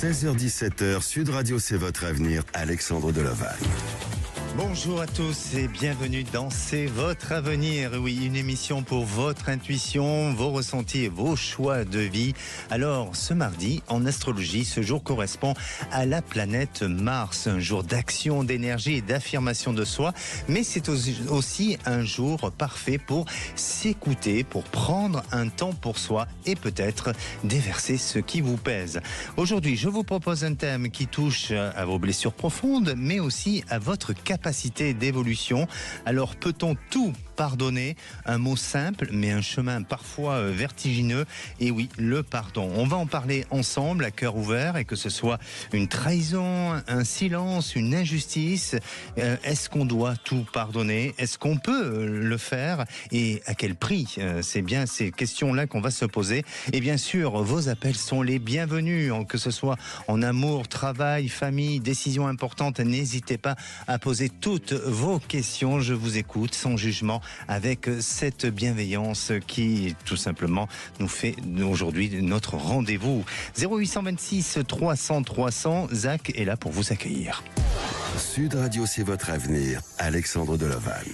16h-17h, Sud Radio, c'est votre avenir. Alexandre Delaval. Bonjour à tous et bienvenue dans C'est votre avenir. Oui, une émission pour votre intuition, vos ressentis et vos choix de vie. Alors, ce mardi, en astrologie, ce jour correspond à la planète Mars. Un jour d'action, d'énergie et d'affirmation de soi. Mais c'est aussi un jour parfait pour s'écouter, pour prendre un temps pour soi et peut-être déverser ce qui vous pèse. Aujourd'hui, je vous propose un thème qui touche à vos blessures profondes, mais aussi à votre capacité d'évolution. Alors, peut-on tout pardonner? Un mot simple, mais un chemin parfois vertigineux. Et oui, le pardon. On va en parler ensemble, à cœur ouvert, et que ce soit une trahison, un silence, une injustice. Est-ce qu'on doit tout pardonner? Est-ce qu'on peut le faire? Et à quel prix? C'est bien ces questions-là qu'on va se poser. Et bien sûr, vos appels sont les bienvenus, que ce soit en amour, travail, famille, décisions importantes. N'hésitez pas à poser toutes vos questions. Je vous écoute sans jugement, avec cette bienveillance qui, tout simplement, nous fait aujourd'hui notre rendez-vous. 0826 300 300, Zach est là pour vous accueillir. Sud Radio, c'est votre avenir. Alexandre Delaval.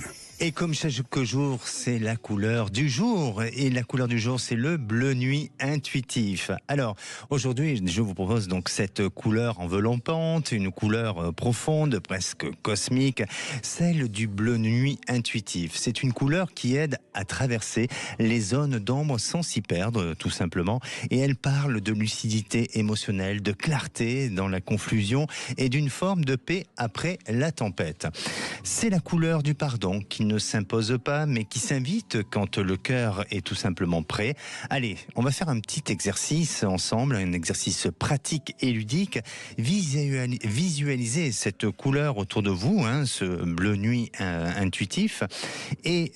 Et comme chaque jour, c'est la couleur du jour. Et la couleur du jour, c'est le bleu nuit intuitif. Alors, aujourd'hui, je vous propose donc cette couleur enveloppante, une couleur profonde, presque cosmique, celle du bleu nuit intuitif. C'est une couleur qui aide à traverser les zones d'ombre sans s'y perdre, tout simplement. Et elle parle de lucidité émotionnelle, de clarté dans la confusion et d'une forme de paix après la tempête. C'est la couleur du pardon qui ne s'impose pas, mais qui s'invite quand le cœur est tout simplement prêt. Allez, on va faire un petit exercice ensemble, un exercice pratique et ludique. Visualisez cette couleur autour de vous, ce bleu nuit intuitif, et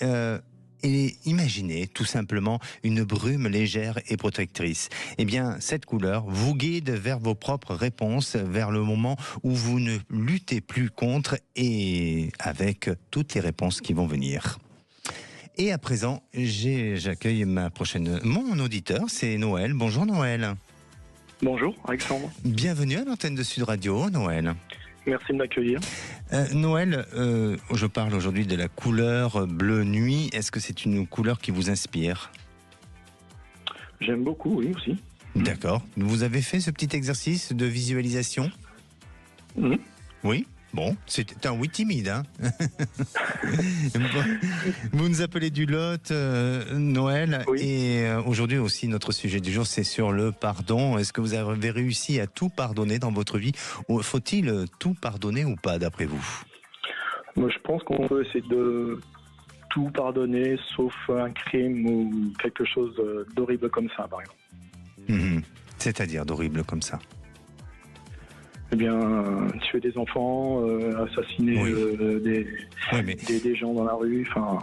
imaginez tout simplement une brume légère et protectrice. Eh bien, cette couleur vous guide vers vos propres réponses, vers le moment où vous ne luttez plus contre et avec toutes les réponses qui vont venir. Et à présent, j'accueille mon auditeur, c'est Noël. Bonjour Noël. Bonjour Alexandre. Bienvenue à l'antenne de Sud Radio, Noël. Merci de m'accueillir. Noël, je parle aujourd'hui de la couleur bleu nuit. Est-ce que c'est une couleur qui vous inspire? J'aime beaucoup, oui, aussi. D'accord. Vous avez fait ce petit exercice de visualisation? Oui. Bon, c'est un oui timide, hein. Vous nous appelez du Lot, Noël, oui. Et aujourd'hui aussi notre sujet du jour, c'est sur le pardon. Est-ce que vous avez réussi à tout pardonner dans votre vie, ou faut-il tout pardonner ou pas, d'après vous? Moi, je pense qu'on peut essayer de tout pardonner, sauf un crime ou quelque chose d'horrible comme ça, par exemple. C'est-à-dire d'horrible comme ça? Eh bien, tuer des enfants, assassiner des gens dans la rue, enfin...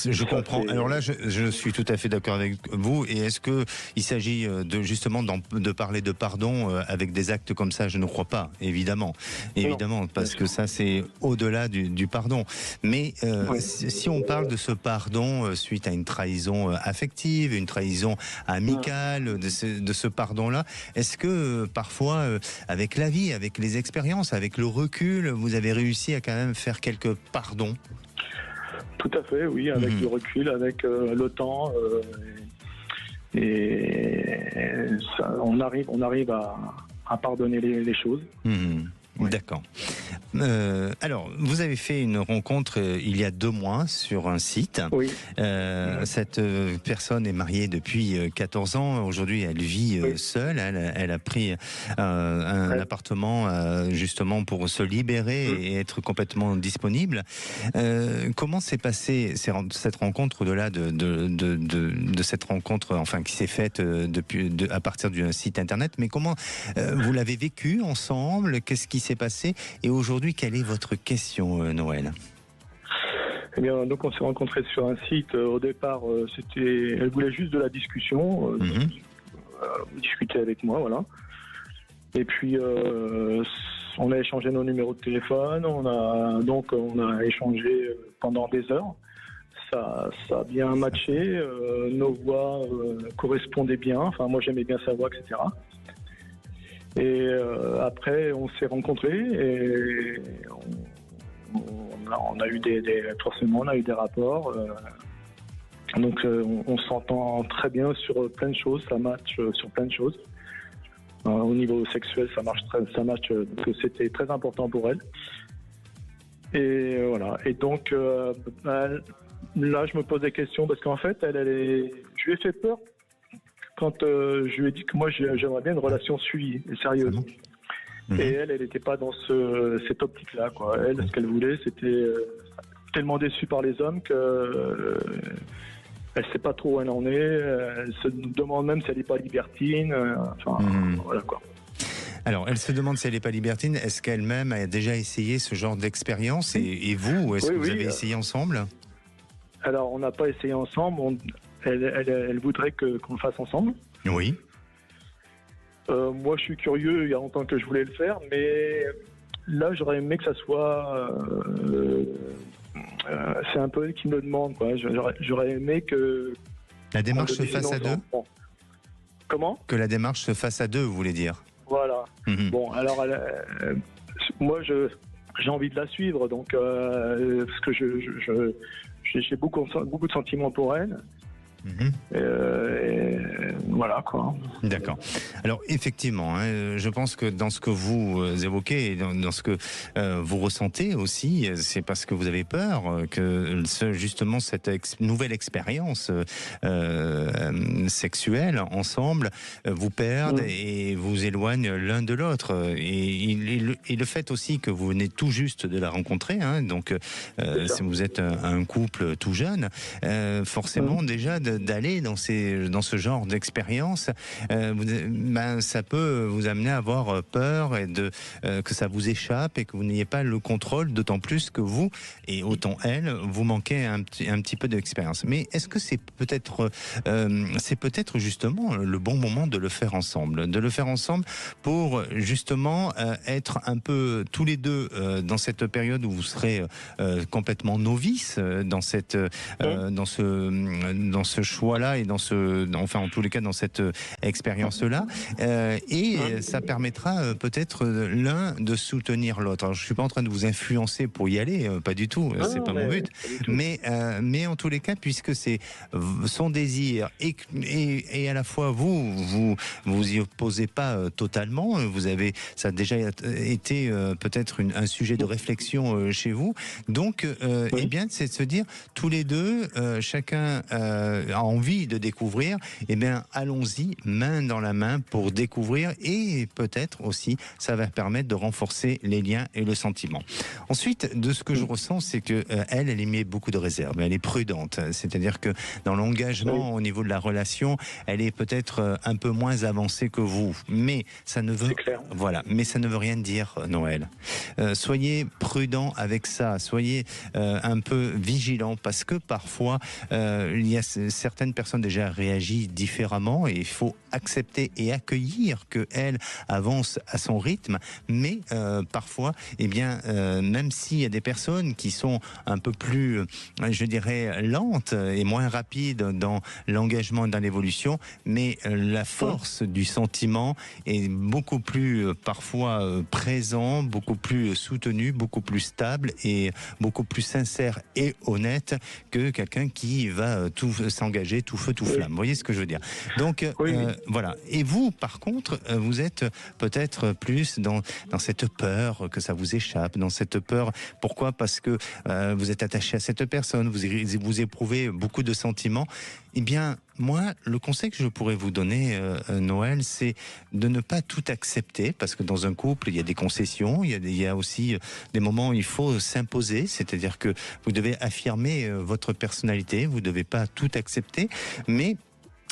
Je comprends. Alors là, je suis tout à fait d'accord avec vous. Et est-ce qu'il s'agit justement de parler de pardon avec des actes comme ça? Je ne crois pas, évidemment. Évidemment, parce que ça, c'est au-delà du pardon. Mais si on parle de ce pardon suite à une trahison affective, une trahison amicale, de ce pardon-là, est-ce que parfois, avec la vie, avec les expériences, avec le recul, vous avez réussi à quand même faire quelques pardons? Tout à fait, oui, avec le recul, avec le temps, et ça, on arrive à pardonner les choses. D'accord. Alors, vous avez fait une rencontre il y a 2 mois sur un site. Oui. Cette personne est mariée depuis 14 ans. Aujourd'hui, elle vit seule. Elle a pris un appartement justement pour se libérer et être complètement disponible. Comment s'est passée cette rencontre, au-delà de cette rencontre, enfin, qui s'est faite à partir d'un site internet? Mais comment vous l'avez vécu ensemble? Qu'est-ce qui s'est passé? Et aujourd'hui, quelle est votre question, Noël? Eh bien, donc on s'est rencontrés sur un site. Au départ, elle voulait juste de la discussion, discuter avec moi, voilà. Et puis, on a échangé nos numéros de téléphone. On a échangé pendant des heures. Ça a bien matché. Nos voix correspondaient bien. Enfin, moi, j'aimais bien sa voix, etc. Et après, on s'est rencontrés et on a eu forcément, on a eu des rapports. Donc on s'entend très bien sur plein de choses, ça match sur plein de choses. Au niveau sexuel, ça match, que c'était très important pour elle. Et voilà. Et donc là, je me pose des questions parce qu'en fait, je lui ai fait peur quand je lui ai dit que moi, j'aimerais bien une relation suivie et sérieuse. Et elle n'était pas dans cette optique-là, quoi. Elle, ce qu'elle voulait, c'était tellement déçue par les hommes que elle sait pas trop où elle en est. Elle se demande même si elle n'est pas libertine. Voilà, quoi. Alors, elle se demande si elle n'est pas libertine. Est-ce qu'elle-même a déjà essayé ce genre d'expérience et vous, est-ce que vous avez essayé ensemble? Alors, on n'a pas essayé ensemble. Elle voudrait qu'on le fasse ensemble. Oui. Moi, je suis curieux. Il y a longtemps que je voulais le faire, mais là, j'aurais aimé que ça soit. C'est un peu elle qui me le demande, quoi. J'aurais aimé que la démarche se fasse à deux. Bon. Comment? Que la démarche se fasse à deux, vous voulez dire? Voilà. Bon, alors, moi, j'ai envie de la suivre, donc parce que j'ai beaucoup de sentiments pour elle. Et voilà, quoi. D'accord. Alors effectivement, je pense que dans ce que vous évoquez et dans ce que vous ressentez aussi, c'est parce que vous avez peur que justement cette nouvelle expérience sexuelle ensemble vous perde et vous éloigne l'un de l'autre. Et le fait aussi que vous venez tout juste de la rencontrer, donc si vous êtes un couple tout jeune, forcément déjà d'aller dans ce genre d'expérience, ça peut vous amener à avoir peur et que ça vous échappe et que vous n'ayez pas le contrôle, d'autant plus que vous, et autant elle, vous manquez un petit peu d'expérience. Mais est-ce que c'est peut-être justement le bon moment de le faire ensemble pour justement être un peu tous les deux dans cette période où vous serez complètement novices dans ce choix-là et en tous les cas dans cette expérience-là, et ça permettra peut-être l'un de soutenir l'autre. Alors, je suis pas en train de vous influencer pour y aller, pas du tout, c'est pas mon but, mais en tous les cas, puisque c'est son désir et à la fois vous y opposez pas totalement, ça a déjà été peut-être un sujet de réflexion chez vous, donc eh bien c'est de se dire tous les deux, chacun a envie de découvrir, eh bien allons-y main dans la main pour découvrir, et peut-être aussi ça va permettre de renforcer les liens et le sentiment. Ensuite, de ce que je ressens, c'est que elle émet beaucoup de réserve, elle est prudente, c'est-à-dire que dans l'engagement au niveau de la relation, elle est peut-être un peu moins avancée que vous, mais ça ne veut rien dire, Noël. Soyez prudent avec ça, soyez un peu vigilant, parce que parfois il y a certaines personnes déjà réagissent différemment, et il faut accepter et accueillir qu'elle avance à son rythme, mais parfois, eh bien, même s'il y a des personnes qui sont un peu plus, je dirais, lentes et moins rapides dans l'engagement et dans l'évolution, mais la force du sentiment est beaucoup plus parfois présent, beaucoup plus soutenu, beaucoup plus stable et beaucoup plus sincère et honnête que quelqu'un qui va tout s'engager, tout feu, tout flamme. Vous voyez ce que je veux dire? Donc, voilà. Et vous, par contre, vous êtes peut-être plus dans cette peur que ça vous échappe, dans cette peur. Pourquoi? Parce que vous êtes attaché à cette personne, vous éprouvez beaucoup de sentiments. Eh bien, moi, le conseil que je pourrais vous donner, Noël, c'est de ne pas tout accepter, parce que dans un couple, il y a des concessions, il y a aussi des moments où il faut s'imposer, c'est-à-dire que vous devez affirmer votre personnalité, vous ne devez pas tout accepter, mais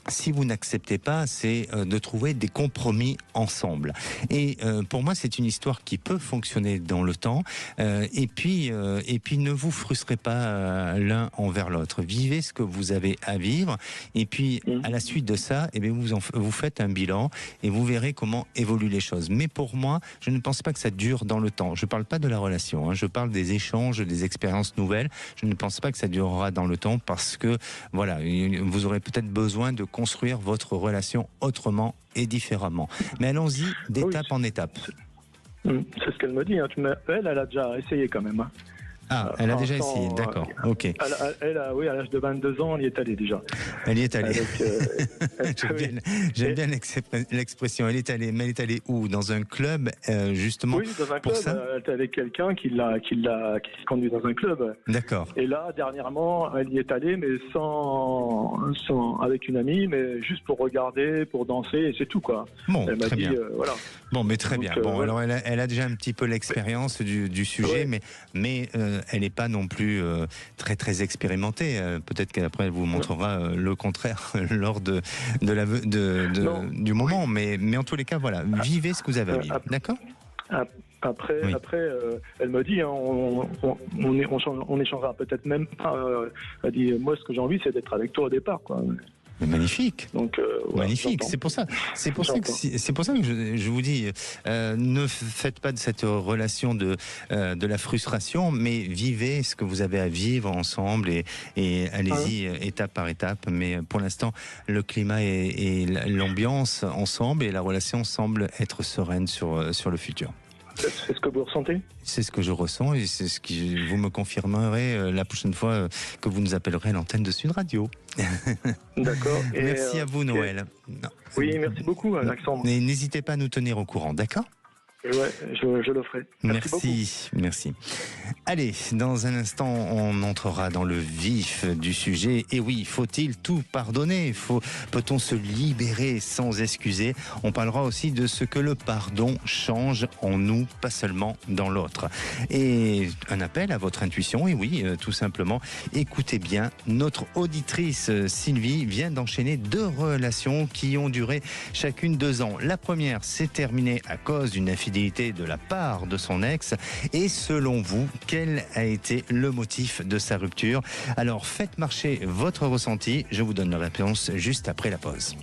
si vous n'acceptez pas, c'est de trouver des compromis ensemble. Et pour moi, c'est une histoire qui peut fonctionner dans le temps. Et puis, ne vous frustrez pas l'un envers l'autre. Vivez ce que vous avez à vivre. Et puis, à la suite de ça, eh bien, vous faites un bilan et vous verrez comment évoluent les choses. Mais pour moi, je ne pense pas que ça dure dans le temps. Je ne parle pas de la relation. Je parle des échanges, des expériences nouvelles. Je ne pense pas que ça durera dans le temps, parce que, voilà, vous aurez peut-être besoin de construire votre relation autrement et différemment. Mais allons-y d'étape en étape. C'est ce qu'elle me dit. Hein. Elle a déjà essayé quand même. Hein. Ah, elle a déjà essayé, d'accord. Ok. Oui, à l'âge de 22 ans, elle y est allée déjà. Elle y est allée. J'aime oui. bien l'expression. Elle est allée, mais elle est allée où? Dans un club, justement. Oui, dans un pour club. ça Elle était avec quelqu'un qui se conduit dans un club. D'accord. Et là, dernièrement, elle y est allée, mais avec une amie, mais juste pour regarder, pour danser, et c'est tout, quoi. Bon, elle m'a très dit, bien. voilà. Bon, mais très Donc, bien. Bon, voilà. alors elle a déjà un petit peu l'expérience du sujet, Ouais. mais elle n'est pas non plus très très expérimentée. Peut-être qu'après elle vous montrera le contraire lors du moment. Mais en tous les cas, voilà, vivez ce que vous avez à vivre. D'accord? Après, Oui. Elle me dit, hein, on échangera peut-être même pas. Elle dit, moi, ce que j'ai envie, c'est d'être avec toi au départ, quoi. Mais magnifique. Donc, voilà, Magnifique, j'entends. c'est pour ça que je vous dis, ne faites pas de cette relation de la frustration, mais vivez ce que vous avez à vivre ensemble et allez-y étape par étape. Mais pour l'instant, le climat et l'ambiance ensemble et la relation semblent être sereine sur le futur. C'est ce que vous ressentez? C'est ce que je ressens et c'est ce que vous me confirmerez la prochaine fois que vous nous appellerez à l'antenne de Sud Radio. D'accord. Et, Merci à vous, Noël. Oui, merci beaucoup, Alexandre. Et n'hésitez pas à nous tenir au courant, d'accord? Ouais, je le ferai. Merci. Allez, dans un instant, on entrera dans le vif du sujet. Et oui, faut-il tout pardonner? Peut-on se libérer sans excuser? On parlera aussi de ce que le pardon change en nous, pas seulement dans l'autre. Et un appel à votre intuition, et oui, tout simplement, écoutez bien, notre auditrice Sylvie vient d'enchaîner 2 relations qui ont duré chacune 2 ans. La première s'est terminée à cause d'une infidélité de la part de son ex. Et selon vous, quel a été le motif de sa rupture? Alors faites marcher votre ressenti. Je vous donne la réponse juste après la pause.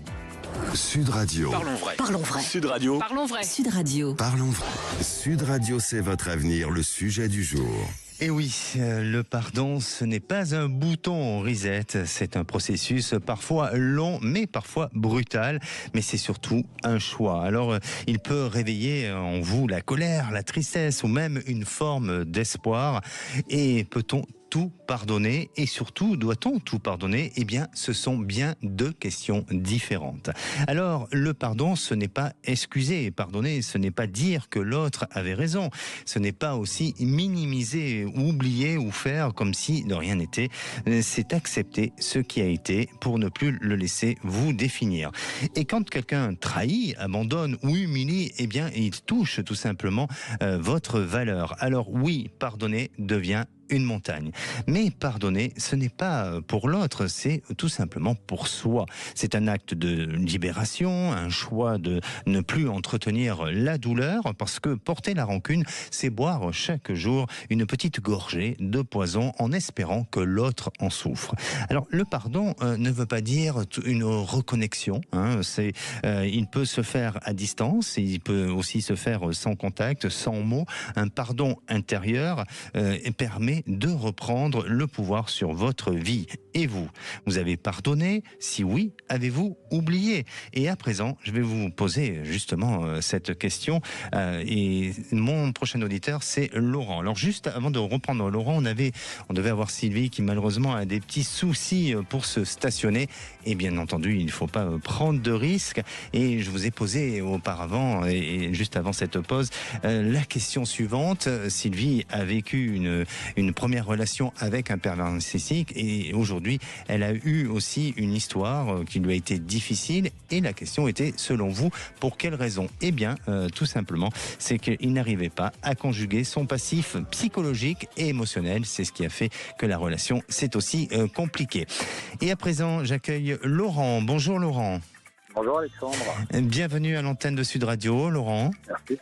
Sud Radio. Parlons vrai. Parlons vrai. Sud Radio. Parlons vrai. Sud Radio. Parlons vrai. Sud Radio, c'est votre avenir, le sujet du jour. Et oui, le pardon, ce n'est pas un bouton reset, c'est un processus parfois long, mais parfois brutal, mais c'est surtout un choix. Alors, il peut réveiller en vous la colère, la tristesse ou même une forme d'espoir. Et peut-on tout pardonner et surtout, doit-on tout pardonner? Eh bien, ce sont bien 2 questions différentes. Alors, le pardon, ce n'est pas excuser. Pardonner, ce n'est pas dire que l'autre avait raison. Ce n'est pas aussi minimiser, oublier ou faire comme si de rien n'était. C'est accepter ce qui a été pour ne plus le laisser vous définir. Et quand quelqu'un trahit, abandonne ou humilie, eh bien, il touche tout simplement votre valeur. Alors oui, pardonner devient une montagne. Mais pardonner, ce n'est pas pour l'autre, c'est tout simplement pour soi. C'est un acte de libération, un choix de ne plus entretenir la douleur, parce que porter la rancune, c'est boire chaque jour une petite gorgée de poison en espérant que l'autre en souffre. Alors, le pardon ne veut pas dire une reconnexion. Il peut se faire à distance, il peut aussi se faire sans contact, sans mots. Un pardon intérieur permet de reprendre le pouvoir sur votre vie. Et vous avez pardonné? Si oui, avez-vous oublié? Et à présent, je vais vous poser justement cette question. Et mon prochain auditeur, c'est Laurent. Alors juste avant de reprendre Laurent, on devait avoir Sylvie qui malheureusement a des petits soucis pour se stationner. Et bien entendu, il ne faut pas prendre de risques. Et je vous ai posé auparavant, et juste avant cette pause, la question suivante. Sylvie a vécu une première relation avec un pervers narcissique et aujourd'hui, elle a eu aussi une histoire qui lui a été difficile et la question était, selon vous, pour quelle raison? Eh bien, tout simplement, c'est qu'il n'arrivait pas à conjuguer son passif psychologique et émotionnel. C'est ce qui a fait que la relation s'est aussi compliquée. Et à présent, j'accueille Laurent. Bonjour Laurent. Bonjour Alexandre. Bienvenue à l'antenne de Sud Radio, Laurent. Merci.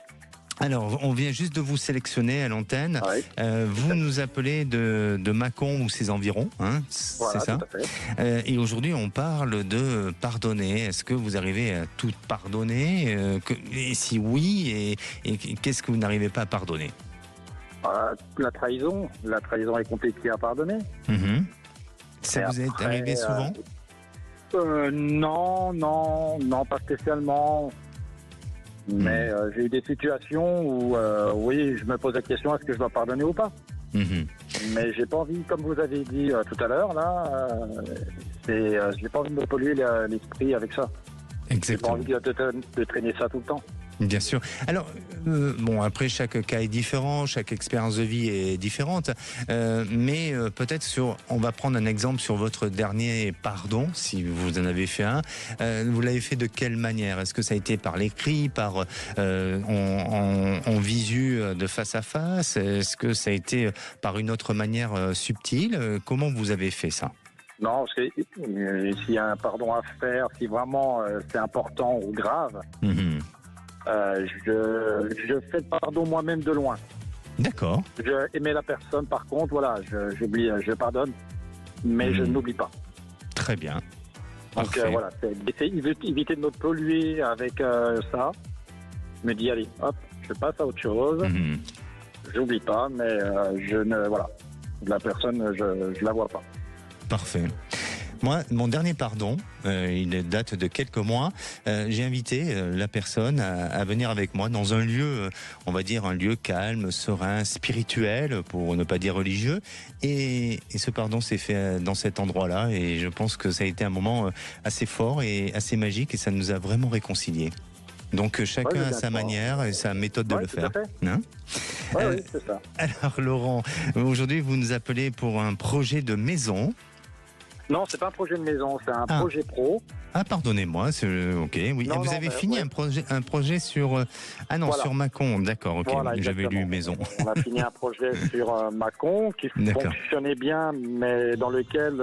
Alors, on vient juste de vous sélectionner à l'antenne. Oui. Vous nous appelez de Mâcon ou ses environs, hein, Voilà, c'est ça? tout à fait. Et aujourd'hui, on parle de pardonner. Est-ce que vous arrivez à tout pardonner? Et si oui, et qu'est-ce que vous n'arrivez pas à pardonner? La trahison est compliquée à pardonner. Ça vous est arrivé souvent? Non, pas spécialement. Mais j'ai eu des situations où, oui, je me pose la question, est-ce que je dois pardonner ou pas? Mais j'ai pas envie, comme vous avez dit tout à l'heure, là, j'ai pas envie de me polluer l'esprit avec ça. Exactement. J'ai pas envie de traîner ça tout le temps. Bien sûr. Alors, bon, après, chaque cas est différent, chaque expérience de vie est différente, mais peut-être on va prendre un exemple sur votre dernier pardon, si vous en avez fait un. Vous l'avez fait de quelle manière? Est-ce que ça a été par l'écrit, par en visu de face à face? Est-ce que ça a été par une autre manière subtile? Comment vous avez fait ça? Non, parce que s'il y a un pardon à faire, si vraiment c'est important ou grave, je fais le pardon moi-même de loin. D'accord. Je aimais la personne, par contre, voilà, j'oublie, je pardonne, mais je n'oublie pas. Très bien. Donc voilà, c'est éviter de me polluer avec ça. Je me dis, allez, hop, je passe à autre chose. J'oublie pas, mais voilà, la personne, je la vois pas. Parfait. Moi, mon dernier pardon, il date de quelques mois. J'ai invité la personne à venir avec moi dans un lieu, on va dire un lieu calme, serein, spirituel, pour ne pas dire religieux. Et ce pardon s'est fait dans cet endroit-là. Et je pense que ça a été un moment assez fort et assez magique. Et ça nous a vraiment réconciliés. Donc chacun a sa manière et sa méthode de le faire. Hein? Oui, c'est ça. Alors Laurent, aujourd'hui vous nous appelez pour un projet de maison. Non, c'est pas un projet de maison, c'est un projet pro. Ah, pardonnez-moi, ok, oui. Non, vous avez fini un projet sur... sur Mâcon, d'accord, ok, voilà, j'avais lu maison. On a fini un projet sur Mâcon qui fonctionnait bien, mais dans lequel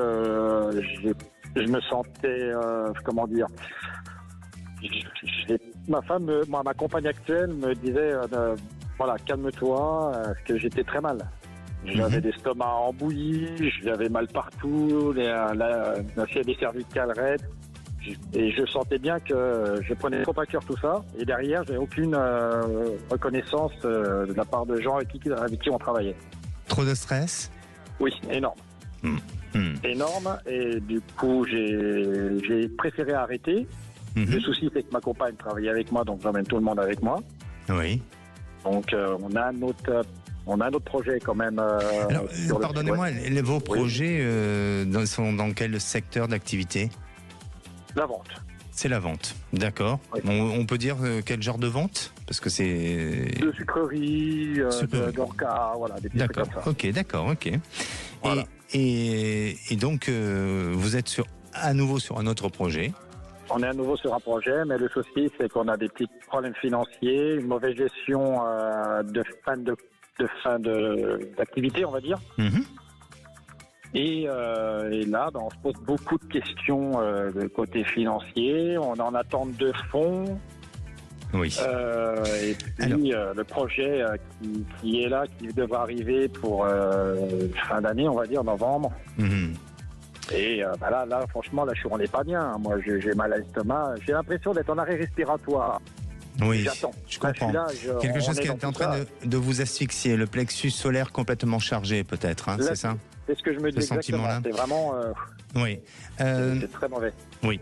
je me sentais, comment dire... ma compagne actuelle me disait, voilà, calme-toi, parce que j'étais très mal. J'avais des stomachs embouillis, j'avais mal partout, des cervicales raides. Et je sentais bien que je prenais trop à cœur tout ça. Et derrière, j'avais aucune reconnaissance de la part de gens avec qui on travaillait. Trop de stress? Oui, énorme. Énorme. Et du coup, j'ai préféré arrêter. Le souci, c'est que ma compagne travaillait avec moi, donc j'emmène tout le monde avec moi. Oui. Donc, on a un autre projet quand même. Alors, pardonnez-moi, vos projets sont dans quel secteur d'activité? La vente. C'est la vente, d'accord. Oui. On peut dire quel genre de vente? Parce que c'est... De sucrerie, d'orca, voilà, des petits trucs comme ça. Ok, d'accord, ok. Voilà. Et donc, vous êtes à nouveau sur un autre projet? On est à nouveau sur un projet, mais le souci, c'est qu'on a des petits problèmes financiers, une mauvaise gestion de fin d'activité, on va dire. Et là, on se pose beaucoup de questions de côté financier. On est en attente de fonds. Oui. Et puis le projet qui est là, qui devrait arriver pour fin d'année, on va dire, novembre. Et là, franchement, on n'est pas bien. Moi, j'ai mal à l'estomac. J'ai l'impression d'être en arrêt respiratoire. Oui, je comprends. Quelque chose qui est en train de vous asphyxier, le plexus solaire complètement chargé, peut-être, hein, c'est ça? C'est ce que je me dis exactement. C'est vraiment... oui. C'est très mauvais. Oui.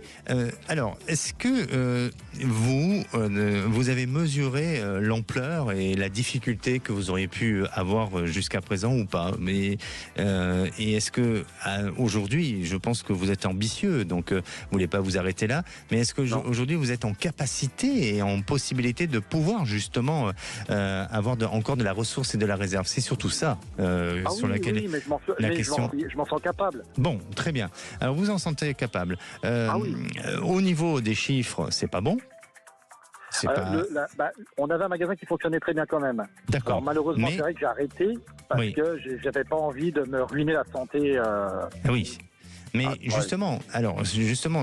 Alors, est-ce que vous avez mesuré l'ampleur et la difficulté que vous auriez pu avoir jusqu'à présent ou pas? Et est-ce que aujourd'hui, je pense que vous êtes ambitieux, donc vous voulez pas vous arrêter là. Mais est-ce que aujourd'hui vous êtes en capacité et en possibilité de pouvoir justement avoir encore de la ressource et de la réserve? C'est surtout ça sur laquelle je m'en sens capable. Bon, très bien. Alors vous en sentez capable. Au niveau des chiffres, c'est pas bon. On avait un magasin qui fonctionnait très bien quand même. D'accord. Alors, malheureusement, c'est vrai que j'ai arrêté parce que j'avais pas envie de me ruiner la santé. Oui. Mais justement,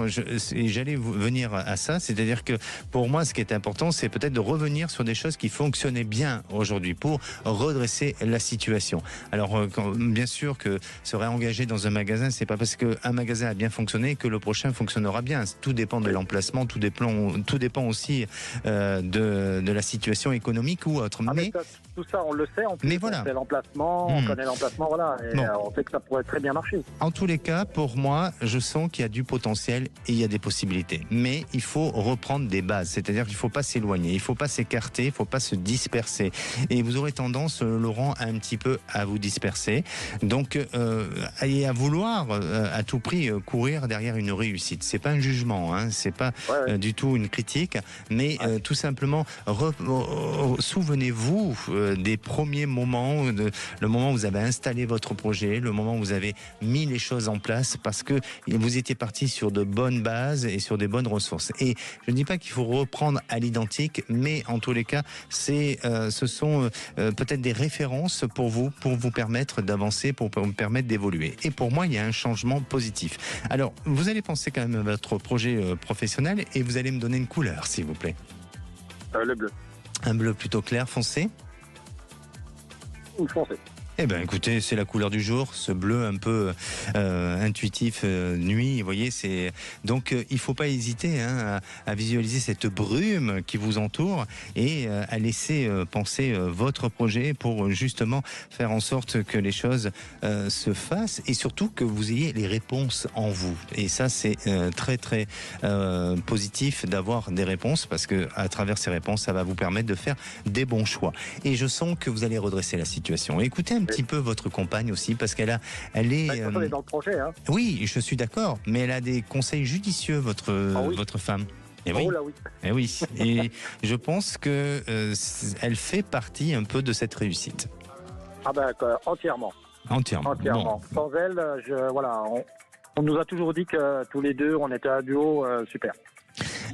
j'allais venir à ça, c'est-à-dire que pour moi, ce qui est important, c'est peut-être de revenir sur des choses qui fonctionnaient bien aujourd'hui pour redresser la situation. Alors, bien sûr que se réengager dans un magasin, c'est pas parce qu'un magasin a bien fonctionné que le prochain fonctionnera bien. Tout dépend de l'emplacement, tout dépend aussi de la situation économique ou autre. Mais tout ça, on le sait. En plus, on sait l'emplacement, on connaît l'emplacement, voilà. Et on sait que ça pourrait très bien marcher. En tous les cas, pour moi, je sens qu'il y a du potentiel et il y a des possibilités. Mais il faut reprendre des bases, c'est-à-dire qu'il ne faut pas s'éloigner, il ne faut pas s'écarter, il ne faut pas se disperser. Et vous aurez tendance, Laurent, un petit peu à vous disperser. Donc, et à vouloir à tout prix courir derrière une réussite. C'est pas un jugement, hein, c'est pas du tout une critique, mais tout simplement souvenez-vous des premiers moments, le moment où vous avez installé votre projet, le moment où vous avez mis les choses en place, parce que vous étiez parti sur de bonnes bases et sur des bonnes ressources. Et je ne dis pas qu'il faut reprendre à l'identique, mais en tous les cas, ce sont peut-être des références pour vous permettre d'avancer, pour vous permettre d'évoluer. Et pour moi, il y a un changement positif. Alors, vous allez penser quand même à votre projet professionnel et vous allez me donner une couleur, s'il vous plaît. Le bleu. Un bleu plutôt clair, foncé? Ou foncé. Eh bien, écoutez, c'est la couleur du jour, ce bleu un peu intuitif, nuit, vous voyez, c'est... Donc, il ne faut pas hésiter à visualiser cette brume qui vous entoure et à laisser penser votre projet pour justement faire en sorte que les choses se fassent et surtout que vous ayez les réponses en vous. Et ça, c'est très, très positif d'avoir des réponses parce qu'à travers ces réponses, ça va vous permettre de faire des bons choix. Et je sens que vous allez redresser la situation. Écoutez un petit peu votre compagne aussi, parce elle est... Elle est dans le projet, hein. Oui, je suis d'accord, mais elle a des conseils judicieux, votre femme. Et oui. Oh là oui. Et oui. Et je pense que elle fait partie un peu de cette réussite. Ah ben, entièrement. Entièrement. Bon. Sans elle, on nous a toujours dit que tous les deux, on était un duo super.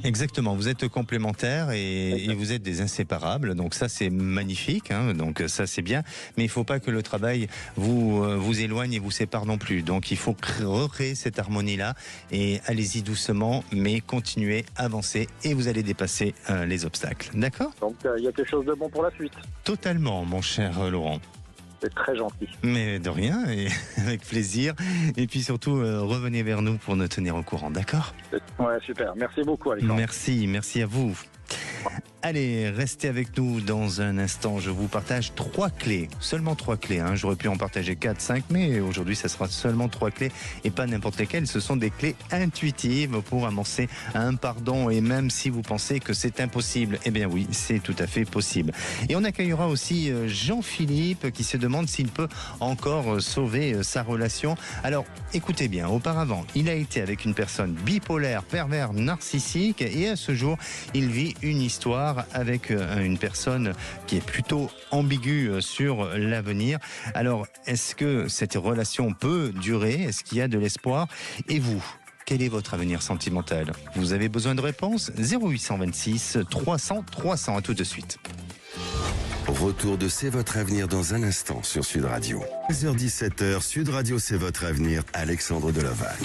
Exactement, vous êtes complémentaires et vous êtes des inséparables, donc ça c'est magnifique, hein, donc ça c'est bien, mais il ne faut pas que le travail vous éloigne et vous sépare non plus, donc il faut recréer cette harmonie-là et allez-y doucement, mais continuez, avancez et vous allez dépasser les obstacles, d'accord ? Donc il y a quelque chose de bon pour la suite. Totalement, mon cher Laurent. C'est très gentil. Mais de rien, et avec plaisir. Et puis surtout, revenez vers nous pour nous tenir au courant, d'accord ? Ouais, super. Merci beaucoup, Alexandre. Merci à vous. Allez, restez avec nous dans un instant. Je vous partage 3 clés, seulement 3 clés. Hein. J'aurais pu en partager 4, 5, mais aujourd'hui, ça sera seulement 3 clés et pas n'importe lesquelles. Ce sont des clés intuitives pour amorcer un pardon. Et même si vous pensez que c'est impossible, eh bien oui, c'est tout à fait possible. Et on accueillera aussi Jean-Philippe qui se demande s'il peut encore sauver sa relation. Alors, écoutez bien, auparavant, il a été avec une personne bipolaire, pervers, narcissique et à ce jour, il vit une histoire avec une personne qui est plutôt ambiguë sur l'avenir. Alors, est-ce que cette relation peut durer ? Est-ce qu'il y a de l'espoir ? Et vous ? Quel est votre avenir sentimental ? Vous avez besoin de réponses ? 0826 300 300. À tout de suite. Retour de C'est votre avenir dans un instant sur Sud Radio. 16h-17h, Sud Radio C'est votre avenir, Alexandre Delaval.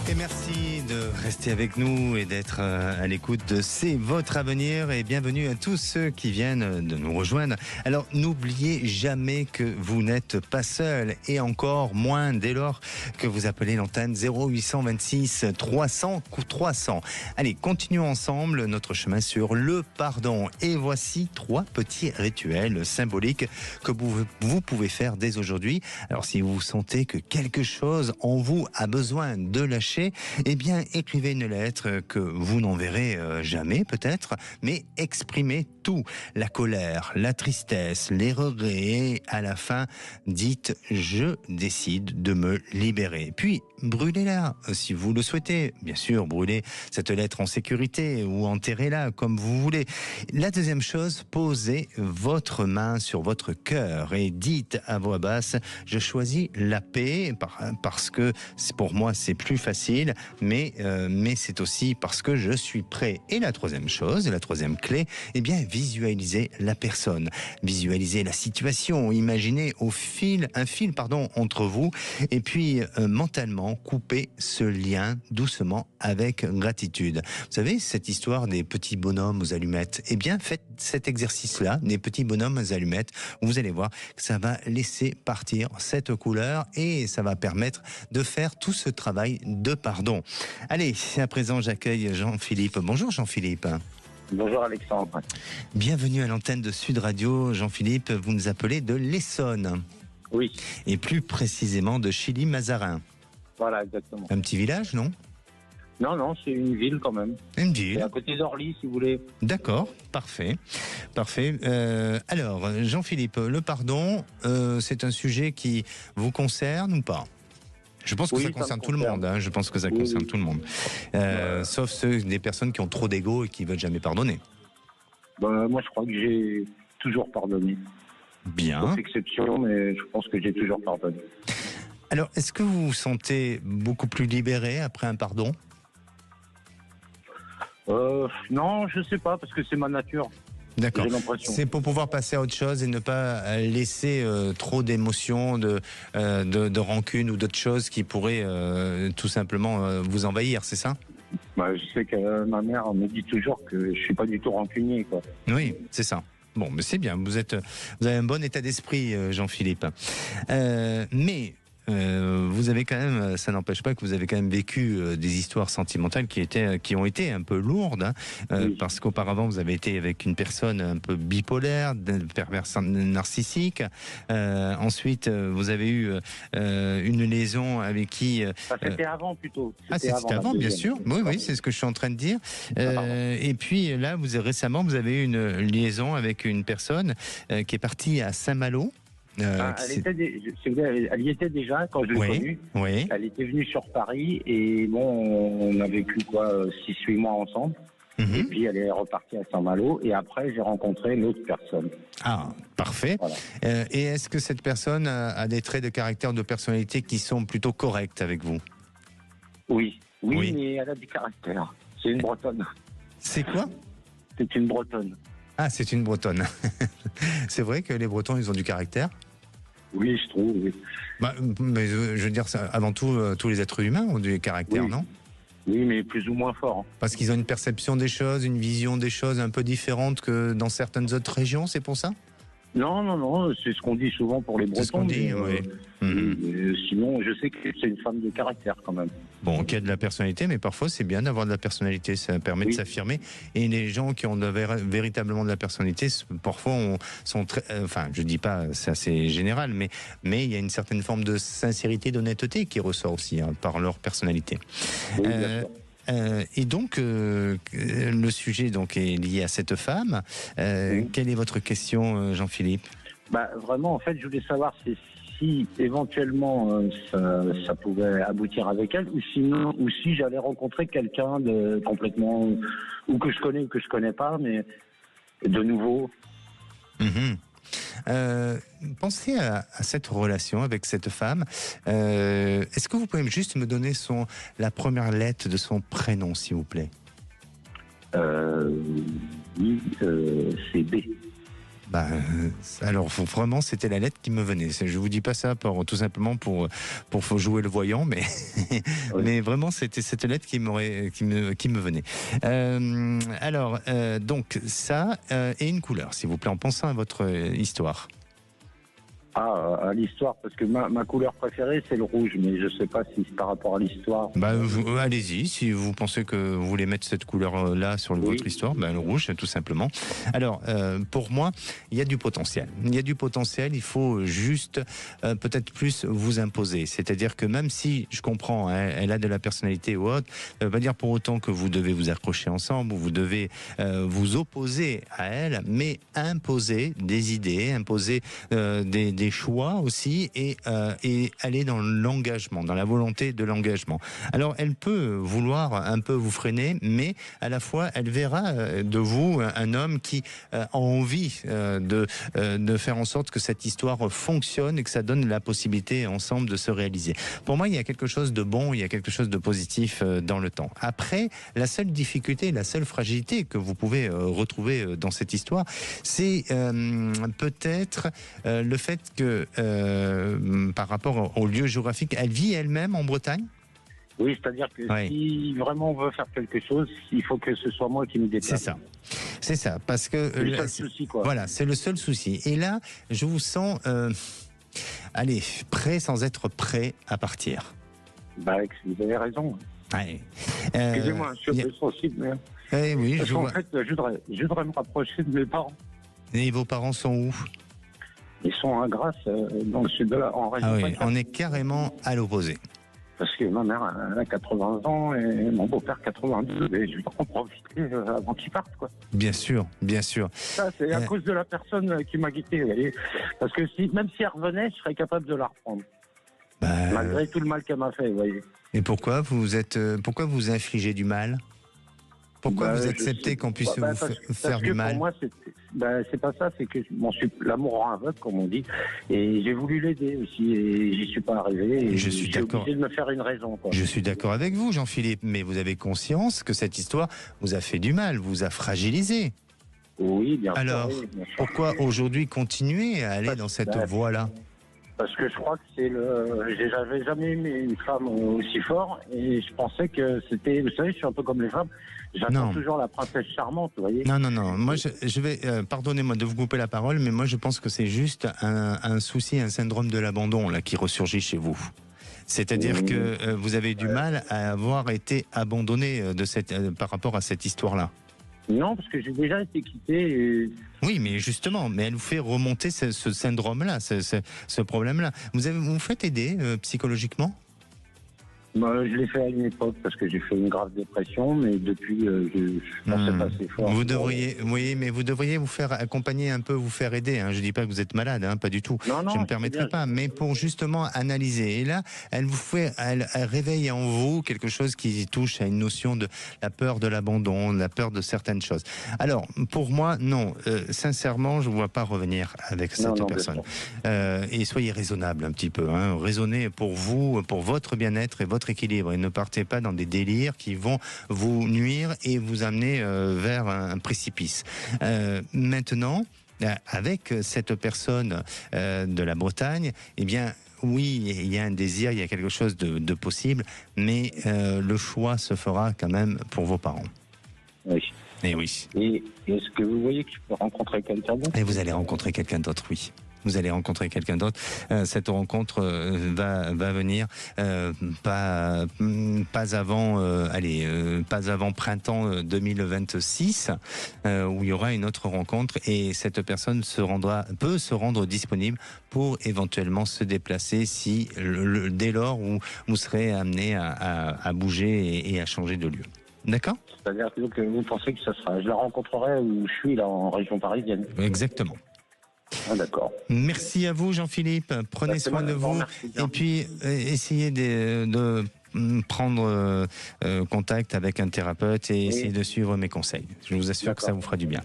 Et merci de rester avec nous et d'être à l'écoute de C'est votre avenir et bienvenue à tous ceux qui viennent de nous rejoindre. Alors n'oubliez jamais que vous n'êtes pas seul et encore moins dès lors que vous appelez l'antenne 0826 300 300. Allez, continuons ensemble notre chemin sur le pardon et voici 3 petits rituels symboliques que vous pouvez faire dès aujourd'hui. Alors si vous sentez que quelque chose en vous a besoin de lâcher, eh bien écrivez une lettre que vous n'enverrez jamais peut-être, mais exprimez tout, la colère, la tristesse, les regrets et à la fin dites je décide de me libérer. Puis brûlez-la si vous le souhaitez, bien sûr brûlez cette lettre en sécurité ou enterrez-la comme vous voulez. La deuxième chose, posez votre main sur votre cœur et dites à voix basse je choisis la paix parce que pour moi c'est plus facile, mais c'est aussi parce que je suis prêt. Et la troisième chose, la troisième clé, eh bien visualisez la personne, visualisez la situation, imaginez un fil entre vous et puis mentalement coupez ce lien doucement avec gratitude. Vous savez cette histoire des petits bonhommes aux allumettes, eh bien faites cet exercice-là, des petits bonhommes aux allumettes, où vous allez voir que ça va laisser partir cette couleur et ça va permettre de faire tout ce travail de pardon. Allez, à présent j'accueille Jean-Philippe. Bonjour Jean-Philippe. Bonjour Alexandre. Bienvenue à l'antenne de Sud Radio. Jean-Philippe, vous nous appelez de l'Essonne. Oui. Et plus précisément de Chilly-Mazarin. Voilà, exactement. Un petit village, non? Non, c'est une ville quand même. Une C'est ville. à côté d'Orly, si vous voulez. D'accord, parfait. Alors, Jean-Philippe, le pardon, c'est un sujet qui vous concerne ou pas? Je pense que Oui, ça ça me concerne tout le concerne. monde. Hein. Je pense que ça Oui, concerne oui. tout le monde. Sauf des personnes qui ont trop d'ego et qui veulent jamais pardonner. Moi, je crois que j'ai toujours pardonné. Bien. Sauf exception, mais je pense que j'ai toujours pardonné. Alors, est-ce que vous vous sentez beaucoup plus libéré après un pardon? Non, je sais pas, parce que c'est ma nature. D'accord. J'ai l'impression. C'est pour pouvoir passer à autre chose et ne pas laisser trop d'émotions, de rancune ou d'autres choses qui pourraient tout simplement vous envahir, c'est ça? Je sais que ma mère me dit toujours que je suis pas du tout rancunier, quoi. Oui, c'est ça. Bon, mais c'est bien, vous avez un bon état d'esprit, Jean-Philippe. Mais vous avez quand même, ça n'empêche pas que vous avez quand même vécu des histoires sentimentales qui ont été un peu lourdes, hein, Oui. parce qu'auparavant vous avez été avec une personne un peu bipolaire, perverse narcissique. Ensuite, vous avez eu une liaison avec qui. C'était avant plutôt. C'était avant, la bien deuxième. sûr. Oui, c'est ce que je suis en train de dire. Et puis là, récemment, vous avez eu une liaison avec une personne qui est partie à Saint-Malo. Elle y était déjà quand je l'ai connue. Oui. Elle était venue sur Paris et bon, on a vécu 6-8 mois ensemble. Et puis elle est repartie à Saint-Malo et après j'ai rencontré l'autre personne. Ah, parfait. Voilà. Et est-ce que cette personne a des traits de caractère, de personnalité qui sont plutôt corrects avec vous? Oui, Oui. mais elle a du caractère. C'est une Bretonne. C'est quoi? C'est une Bretonne. Ah, c'est une Bretonne. C'est vrai que les Bretons, ils ont du caractère? Oui, je trouve, oui. Mais je veux dire, avant tout, tous les êtres humains ont du caractère, Oui. non? Oui, mais plus ou moins fort. Parce qu'ils ont une perception des choses, une vision des choses un peu différente que dans certaines autres régions, c'est pour ça? Non, c'est ce qu'on dit souvent pour les Bretons. C'est ce qu'on dit, oui. Sinon, je sais que c'est une femme de caractère quand même. Bon, qui a de la personnalité, mais parfois c'est bien d'avoir de la personnalité, ça permet de s'affirmer. Et les gens qui ont véritablement de la personnalité, parfois sont très, enfin, je dis pas, c'est assez général, mais il y a une certaine forme de sincérité, d'honnêteté qui ressort aussi par leur personnalité. Oui, bien sûr. Et donc, le sujet donc est lié à cette femme. Quelle est votre question, Jean-Philippe? Vraiment, en fait, je voulais savoir si éventuellement ça pouvait aboutir avec elle, ou sinon, ou si j'allais rencontrer quelqu'un de complètement, ou que je connais ou que je connais pas, mais de nouveau. Pensez à cette relation avec cette femme. Est-ce que vous pouvez juste me donner la première lettre de son prénom, s'il vous plaît? Oui, c'est B. Alors vraiment, c'était la lettre qui me venait. Je vous dis pas ça tout simplement pour jouer le voyant, mais Oui. mais vraiment c'était cette lettre qui me venait. Alors donc ça et une couleur, s'il vous plaît, en pensant à votre histoire. À l'histoire, parce que ma couleur préférée c'est le rouge, mais je sais pas si c'est par rapport à l'histoire. Allez-y, si vous pensez que vous voulez mettre cette couleur-là sur votre histoire, le rouge, tout simplement. Alors, pour moi, il y a du potentiel. Il faut juste peut-être plus vous imposer. C'est-à-dire que même si, je comprends, elle a de la personnalité ou autre, ça veut pas dire pour autant que vous devez vous accrocher ensemble ou vous devez vous opposer à elle, mais imposer des idées, imposer des choix aussi et aller dans l'engagement, dans la volonté de l'engagement. Alors elle peut vouloir un peu vous freiner, mais à la fois elle verra de vous un homme qui a envie de faire en sorte que cette histoire fonctionne et que ça donne la possibilité ensemble de se réaliser. Pour moi, il y a quelque chose de bon, il y a quelque chose de positif dans le temps. Après, la seule difficulté, la seule fragilité que vous pouvez retrouver dans cette histoire, c'est peut-être le fait que par rapport au lieu géographique, elle vit elle-même en Bretagne? Oui, c'est-à-dire que si vraiment on veut faire quelque chose, il faut que ce soit moi qui me déplace. C'est ça, parce que c'est le seul souci, quoi. Voilà, c'est le seul souci. Et là, je vous sens, prêt sans être prêt à partir. Vous avez raison. Excusez-moi, je suis un peu sensible, mais oui, en fait, je voudrais me rapprocher de mes parents. Et vos parents sont où? Ils sont à Grasse, dans le sud de en région. On est carrément à l'opposé. Parce que ma mère, elle a 80 ans et mon beau-père 92, et je vais en profiter avant qu'ils partent, quoi. Bien sûr, bien sûr. Ça, c'est à cause de la personne qui m'a quitté, vous voyez. Parce que même si elle revenait, je serais capable de la reprendre. Malgré tout le mal qu'elle m'a fait, vous voyez. Et pourquoi pourquoi vous infligez du mal? Pourquoi vous acceptez qu'on puisse vous faire du mal? Pour moi, c'est pas ça, c'est que l'amour rend aveugle, comme on dit, et j'ai voulu l'aider aussi, et j'y suis pas arrivé, et je suis d'accord. obligé de me faire une raison, quoi. Je suis d'accord avec vous, Jean-Philippe, mais vous avez conscience que cette histoire vous a fait du mal, vous a fragilisé. Oui, bien sûr. Alors, oui, bien sûr. Pourquoi aujourd'hui continuer à aller dans cette voie-là? Parce que je crois que j'avais jamais aimé une femme aussi fort, et je pensais que c'était, vous savez, je suis un peu comme les femmes, j'attends toujours la princesse charmante, vous voyez. Non. Moi, je vais, pardonnez-moi de vous couper la parole, mais moi, je pense que c'est juste un souci, un syndrome de l'abandon là qui ressurgit chez vous. C'est-à-dire que vous avez du mal à avoir été abandonné par rapport à cette histoire-là. Non, parce que j'ai déjà été quitté. Oui, mais justement, elle vous fait remonter ce syndrome-là, ce problème-là. Vous faites aider psychologiquement? Je l'ai fait à une époque parce que j'ai fait une grave dépression, mais depuis, je pensais pas assez fort. Vous devriez vous faire accompagner un peu, vous faire aider. Hein. Je dis pas que vous êtes malade, hein, pas du tout. Non, je ne me permettrai pas, mais pour justement analyser. Et là, elle réveille en vous quelque chose qui touche à une notion de la peur de l'abandon, la peur de certaines choses. Alors, pour moi, non. Sincèrement, je ne vois pas revenir avec cette personne. Et soyez raisonnable un petit peu. Hein. Raisonnez pour vous, pour votre bien-être et votre équilibre, et ne partez pas dans des délires qui vont vous nuire et vous amener vers un précipice. Maintenant, avec cette personne de la Bretagne, eh bien, oui, il y a un désir, il y a quelque chose de possible, mais le choix se fera quand même pour vos parents. Oui. Et oui. Et est-ce que vous voyez que je peux rencontrer quelqu'un d'autre? Et vous allez rencontrer quelqu'un d'autre, oui. Vous allez rencontrer quelqu'un d'autre. Cette rencontre va venir pas avant printemps 2026, où il y aura une autre rencontre, et cette personne peut se rendre disponible pour éventuellement se déplacer dès lors où vous serez amené à bouger et à changer de lieu. D'accord? C'est-à-dire que vous pensez que je la rencontrerai où je suis, là, en région parisienne? Exactement. Ah, d'accord. Merci à vous, Jean-Philippe. Prenez soin de vous. Et puis, essayez de prendre contact avec un thérapeute et essayez de suivre mes conseils. Je vous assure que ça vous fera du bien.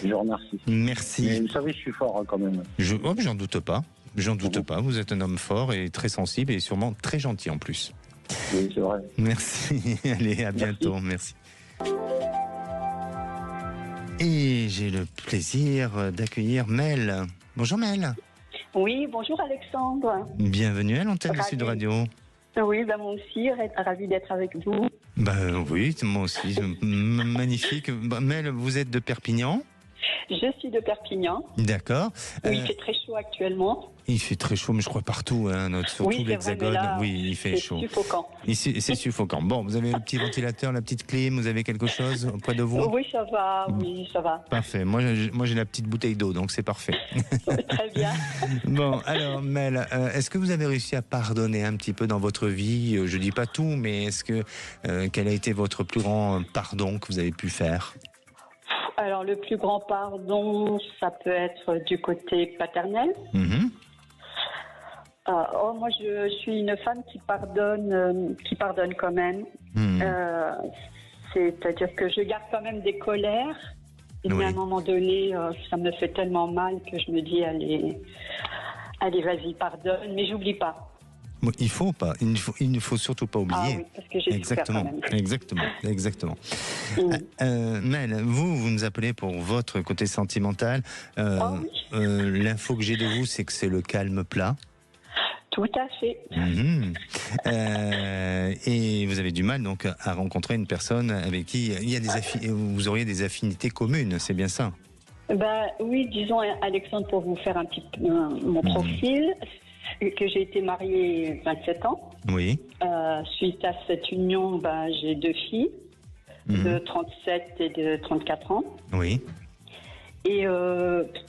Je vous remercie. Merci. Mais vous savez, je suis fort quand même. J'en doute pas. J'en doute pas. Vous êtes un homme fort et très sensible et sûrement très gentil en plus. Oui, c'est vrai. Merci. Allez, à bientôt. Merci. Et j'ai le plaisir d'accueillir Mel. Bonjour Mel. Oui, bonjour Alexandre. Bienvenue à l'antenne de Sud Radio. Oui, moi aussi, ravie d'être avec vous. Oui, moi aussi. Magnifique. Mel, vous êtes de Perpignan? Je suis de Perpignan. D'accord. Oui, il fait très chaud actuellement. Il fait très chaud, mais je crois partout, surtout l'Hexagone. Oui, il fait chaud. C'est suffocant. Ici, c'est suffocant. Bon, vous avez le petit ventilateur, la petite clim, vous avez quelque chose auprès de vous? Oui, ça va. Oui, ça va. Parfait. Moi, j'ai la petite bouteille d'eau, donc c'est parfait. Très bien. Bon, alors, Mel, est-ce que vous avez réussi à pardonner un petit peu dans votre vie? Je dis pas tout, mais quel a été votre plus grand pardon que vous avez pu faire? Alors, le plus grand pardon, ça peut être du côté paternel. Moi, je suis une femme qui pardonne quand même. C'est-à-dire que je garde quand même des colères. Et à un moment donné, ça me fait tellement mal que je me dis, allez, vas-y, pardonne, mais j'oublie pas. Il faut pas. Il ne faut surtout pas oublier. Ah oui, parce que j'ai souffert quand même. Exactement. Mel, vous nous appelez pour votre côté sentimental. L'info que j'ai de vous, c'est que c'est le calme plat. Tout à fait. Et vous avez du mal donc à rencontrer une personne avec qui vous auriez des affinités communes, c'est bien ça? Oui, disons, Alexandre, pour vous faire un petit peu mon profil, que j'ai été mariée 27 ans. Oui. Suite à cette union, j'ai 2 filles, de 37 et de 34 ans. Oui. Et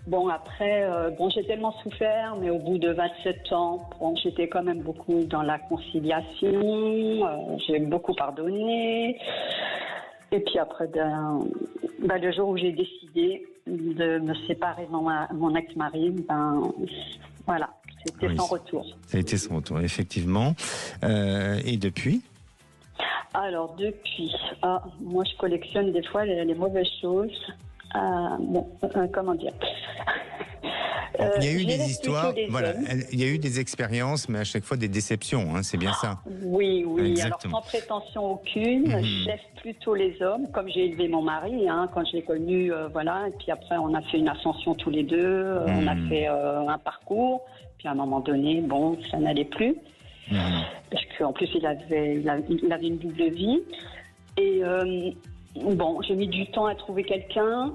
bon, après, j'ai tellement souffert, mais au bout de 27 ans, j'étais quand même beaucoup dans la conciliation, j'ai beaucoup pardonné. Et puis après, le jour où j'ai décidé de me séparer de mon ex-mari, voilà, c'était sans retour. Ça a été sans retour, effectivement. Et depuis ? Alors depuis, moi je collectionne des fois les mauvaises choses. Comment dire il y a eu des histoires, voilà, il y a eu des expériences, mais à chaque fois des déceptions, hein, c'est bien ça. Oui, exactement. Alors sans prétention aucune, je laisse plutôt les hommes, comme j'ai élevé mon mari, quand je l'ai connu, voilà, et puis après on a fait une ascension tous les deux, on a fait un parcours, puis à un moment donné, ça n'allait plus, parce qu'en plus il avait une double vie, et j'ai mis du temps à trouver quelqu'un.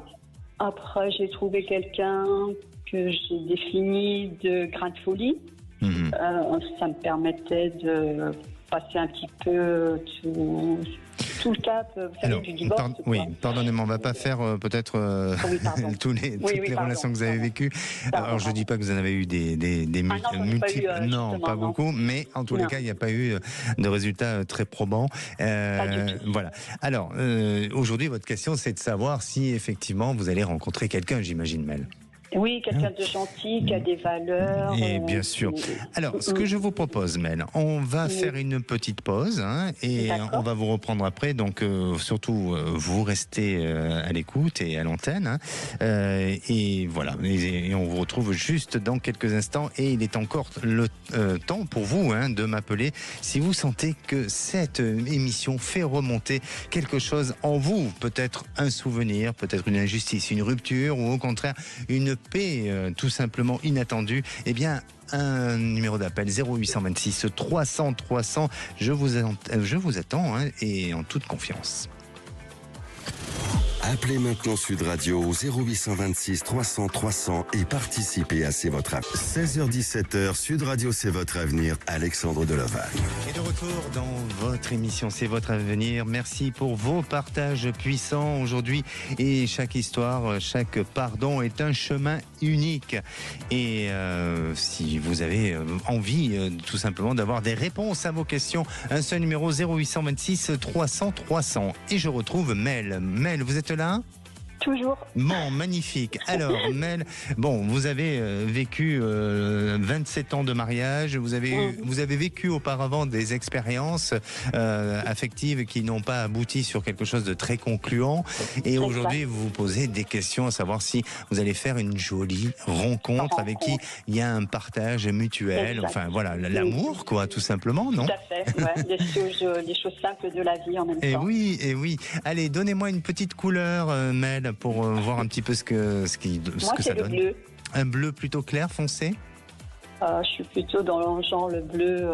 Après, j'ai trouvé quelqu'un que j'ai défini de grain de folie. Ça me permettait de passer un petit peu tout le cap, vous savez, du divorce. Pardonnez-moi, on ne va pas faire peut-être toutes les relations que vous avez vécues. Alors, je ne dis pas que vous en avez eu des multiples. Non, pas beaucoup, mais en tous les cas, il n'y a pas eu de résultats très probants. Voilà. Alors, aujourd'hui, votre question, c'est de savoir si effectivement vous allez rencontrer quelqu'un, j'imagine, Mel. Oui, quelqu'un de gentil, qui a des valeurs. Et bien sûr. Alors, ce que je vous propose, Mel, on va faire une petite pause et on va vous reprendre après. Donc, surtout, vous restez à l'écoute et à l'antenne. Et voilà. Et on vous retrouve juste dans quelques instants. Et il est encore le temps pour vous de m'appeler si vous sentez que cette émission fait remonter quelque chose en vous. Peut-être un souvenir, peut-être une injustice, une rupture ou au contraire une paix tout simplement inattendue. Eh bien, un numéro d'appel 0826 300 300. Je vous attends et en toute confiance. Appelez maintenant Sud Radio au 0826 300 300 et participez à C'est votre avenir. 16h-17h, Sud Radio C'est votre avenir, Alexandre Delovagne. Et de retour dans votre émission C'est votre avenir. Merci pour vos partages puissants aujourd'hui. Et chaque histoire, chaque pardon est un chemin unique. Et si vous avez envie tout simplement d'avoir des réponses à vos questions, un seul numéro 0826 300 300. Et je retrouve Mel. Mel, vous êtes là ? Toujours. Bon, magnifique. Alors, Mel, vous avez vécu 27 ans de mariage, vous avez vécu auparavant des expériences affectives qui n'ont pas abouti sur quelque chose de très concluant. Et aujourd'hui, vous vous posez des questions à savoir si vous allez faire une jolie rencontre avec qui il y a un partage mutuel. Enfin, voilà, l'amour, quoi, tout simplement, non ? Tout à fait, des choses simples de la vie en même temps. Et oui. Allez, donnez-moi une petite couleur, Mel, pour voir un petit peu ce que ça donne. Le bleu. Un bleu plutôt clair, foncé ? Je suis plutôt dans le bleu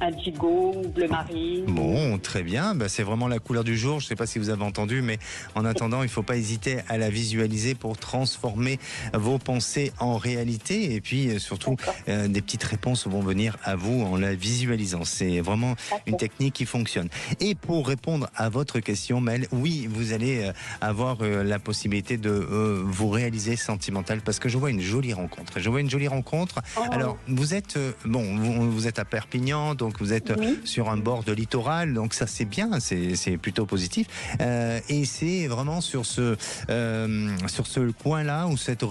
indigo, bleu marine. Bon, très bien. C'est vraiment la couleur du jour. Je ne sais pas si vous avez entendu, mais en attendant, il ne faut pas hésiter à la visualiser pour transformer vos pensées en réalité. Et puis, surtout, des petites réponses vont venir à vous en la visualisant. C'est vraiment une technique qui fonctionne. Et pour répondre à votre question, Mel, oui, vous allez avoir la possibilité de vous réaliser sentimental parce que je vois une jolie rencontre. Alors, vous êtes à Perpignan, donc vous êtes sur un bord de littoral, donc ça c'est bien, c'est plutôt positif. Et c'est vraiment sur ce coin-là ou cette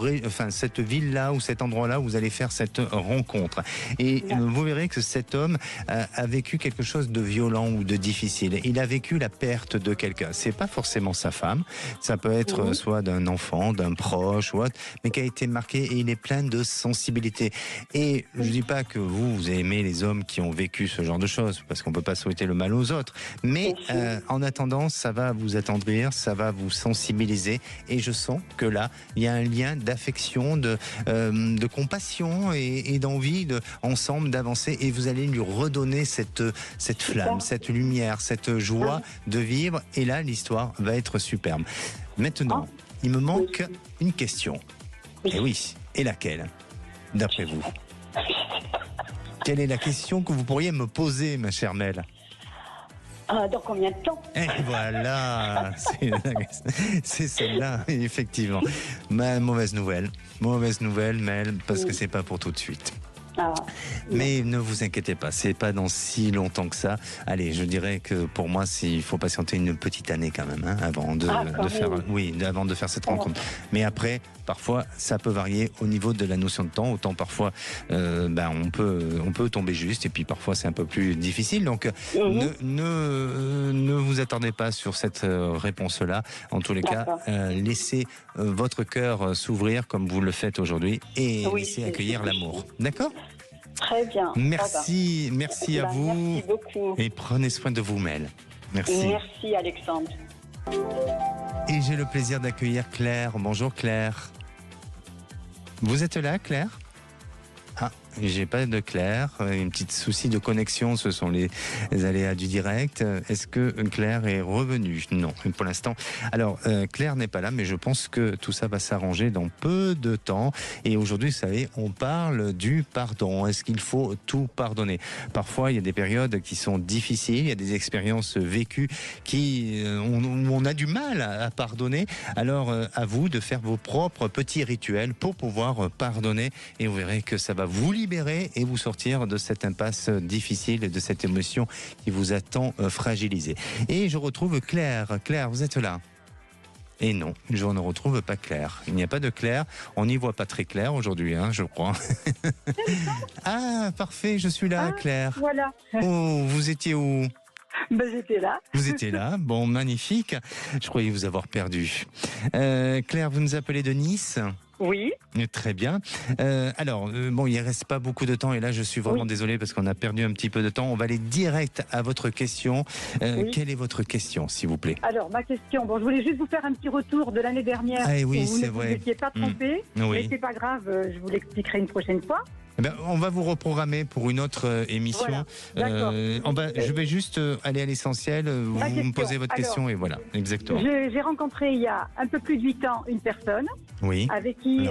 ville-là ou cet endroit-là où vous allez faire cette rencontre. Et vous verrez que cet homme a vécu quelque chose de violent ou de difficile. Il a vécu la perte de quelqu'un. C'est pas forcément sa femme, ça peut être soit d'un enfant, d'un proche ou autre, mais qui a été marqué et il est plein de sensibilité. Et je ne dis pas que vous aimez les hommes qui ont vécu ce genre de choses, parce qu'on ne peut pas souhaiter le mal aux autres. Mais en attendant, ça va vous attendrir, ça va vous sensibiliser. Et je sens que là, il y a un lien d'affection, de compassion et d'envie ensemble d'avancer. Et vous allez lui redonner cette flamme, cette lumière, cette joie de vivre. Et là, l'histoire va être superbe. Maintenant, il me manque une question. Et oui, et laquelle, d'après vous ? Quelle est la question que vous pourriez me poser, ma chère Mel ? Dans combien de temps? Et voilà, c'est celle-là, effectivement. Mauvaise nouvelle, Mel, parce que c'est pas pour tout de suite. Mais ne vous inquiétez pas, c'est pas dans si longtemps que ça. Allez, je dirais que pour moi, il faut patienter une petite année quand même, avant de faire cette rencontre. Mais après, parfois, ça peut varier au niveau de la notion de temps. Autant parfois, on peut tomber juste, et puis parfois c'est un peu plus difficile. Donc, ne vous attardez pas sur cette réponse-là. En tous les cas, laissez votre cœur s'ouvrir comme vous le faites aujourd'hui, et laissez accueillir l'amour. D'accord ? Très bien. Merci à vous. Merci beaucoup. Et prenez soin de vous, Mel. Merci. Merci, Alexandre. Et j'ai le plaisir d'accueillir Claire. Bonjour, Claire. Vous êtes là, Claire ? Ah, j'ai pas de Claire. Un petit souci de connexion, ce sont les aléas du direct. Est-ce que Claire est revenue ? Non, pour l'instant. Alors, Claire n'est pas là, mais je pense que tout ça va s'arranger dans peu de temps. Et aujourd'hui, vous savez, on parle du pardon. Est-ce qu'il faut tout pardonner ? Parfois, il y a des périodes qui sont difficiles, il y a des expériences vécues où on a du mal à pardonner. Alors, à vous de faire vos propres petits rituels pour pouvoir pardonner, et vous verrez que ça va vous libérer et vous sortir de cette impasse difficile, de cette émotion qui vous a tant fragilisé. Et je retrouve Claire. Claire, vous êtes là ? Et non, je ne retrouve pas Claire. Il n'y a pas de Claire. On n'y voit pas très clair aujourd'hui, je crois. Ah, parfait, je suis là, Claire. Voilà. Oh, vous étiez où ? J'étais là. Vous étiez là, bon, magnifique. Je croyais vous avoir perdu. Claire, vous nous appelez de Nice ? Oui. Très bien. Alors, il ne reste pas beaucoup de temps, et là je suis vraiment désolé parce qu'on a perdu un petit peu de temps. On va aller direct à votre question. Quelle est votre question, s'il vous plaît ? Alors, ma question, je voulais juste vous faire un petit retour de l'année dernière. Oui, où c'est vous vrai. ne vous étiez pas trompé, mais c'est pas grave, je vous l'expliquerai une prochaine fois. On va vous reprogrammer pour une autre émission. Voilà. Je vais juste aller à l'essentiel. Vous me posez votre question et voilà, exactement. J'ai rencontré il y a un peu plus de 8 ans une personne avec qui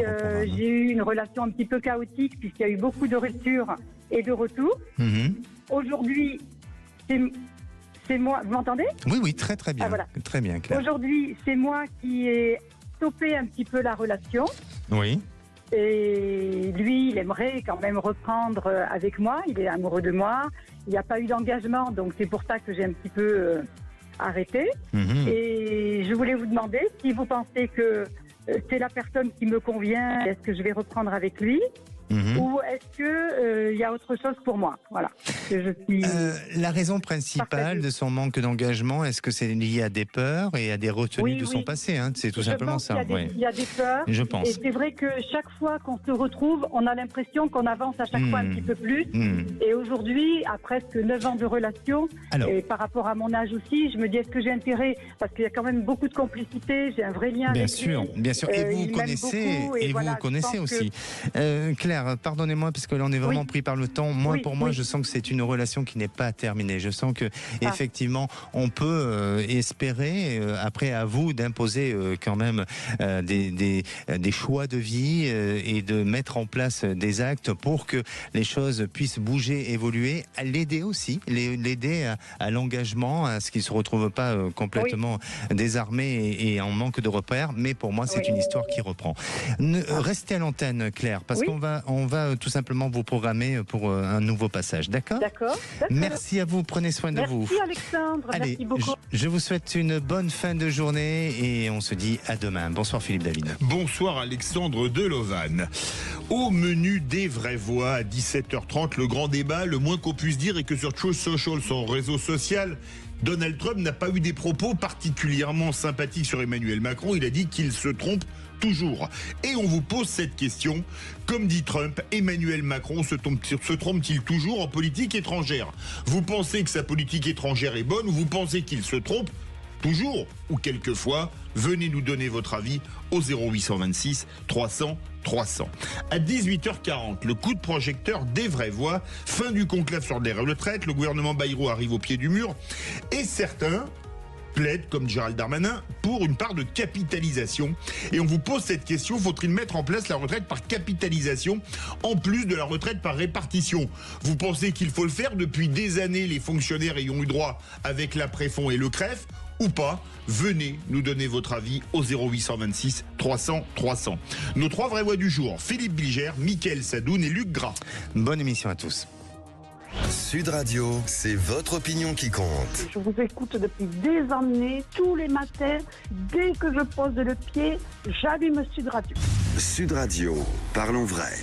j'ai eu une relation un petit peu chaotique puisqu'il y a eu beaucoup de ruptures et de retours. Aujourd'hui, c'est moi. Vous m'entendez ? Oui, très très bien. Voilà. Très bien, Claire. Aujourd'hui, c'est moi qui ai stoppé un petit peu la relation. Oui. Et lui, il aimerait quand même reprendre avec moi. Il est amoureux de moi. Il n'y a pas eu d'engagement, donc c'est pour ça que j'ai un petit peu arrêté. Et je voulais vous demander si vous pensez que c'est la personne qui me convient. Est-ce que je vais reprendre avec lui ? Ou est-ce qu'il y a autre chose pour moi ? Voilà. La raison principale de son manque d'engagement, est-ce que c'est lié à des peurs et à des retenues de son passé ? C'est tout simplement ça. Il y a des peurs. Je pense. Et c'est vrai que chaque fois qu'on se retrouve, on a l'impression qu'on avance à chaque fois un petit peu plus. Et aujourd'hui, à presque 9 ans de relation, et par rapport à mon âge aussi, je me dis, est-ce que j'ai intérêt ? Parce qu'il y a quand même beaucoup de complicité, j'ai un vrai lien avec lui. Bien sûr. Et vous connaissez aussi. Claire, pardonnez-moi parce que là on est vraiment pris par le temps. Pour moi, je sens que c'est une relation qui n'est pas terminée. Je sens que effectivement, on peut espérer. Après, à vous d'imposer quand même des choix de vie et de mettre en place des actes pour que les choses puissent bouger, évoluer. L'aider aussi, l'aider à l'engagement, à ce qu'il se retrouve pas complètement désarmé et en manque de repères. Mais pour moi, c'est une histoire qui reprend. Restez à l'antenne, Claire, parce qu'on va tout simplement vous programmer pour un nouveau passage, d'accord ? D'accord. Merci à vous, prenez soin de vous. Merci Alexandre, merci beaucoup. Je vous souhaite une bonne fin de journée et on se dit à demain. Bonsoir Philippe David. Bonsoir Alexandre Delovan. Au menu des vraies voix à 17h30, le grand débat, le moins qu'on puisse dire est que sur Truth Social, son réseau social, Donald Trump n'a pas eu des propos particulièrement sympathiques sur Emmanuel Macron. Il a dit qu'il se trompe toujours. Et on vous pose cette question. Comme dit Trump, Emmanuel Macron se trompe-t-il toujours en politique étrangère ? Vous pensez que sa politique étrangère est bonne ou vous pensez qu'il se trompe toujours ou quelquefois ? Venez nous donner votre avis au 0826 300 300. À 18h40, le coup de projecteur des vraies voix, fin du conclave sur les retraites, le gouvernement Bayrou arrive au pied du mur et certains plaide, comme Gérald Darmanin, pour une part de capitalisation. Et on vous pose cette question, faut-il mettre en place la retraite par capitalisation en plus de la retraite par répartition? Vous pensez qu'il faut le faire? Depuis des années, les fonctionnaires ayant eu droit avec l'après-fonds et le CREF, ou pas? Venez nous donner votre avis au 0826 300 300. Nos 3 vraies voix du jour, Philippe Bilger, Mickaël Sadoun et Luc Gras. Bonne émission à tous. Sud Radio, c'est votre opinion qui compte. Je vous écoute depuis des années, tous les matins, dès que je pose le pied, j'allume Sud Radio. Sud Radio, parlons vrai.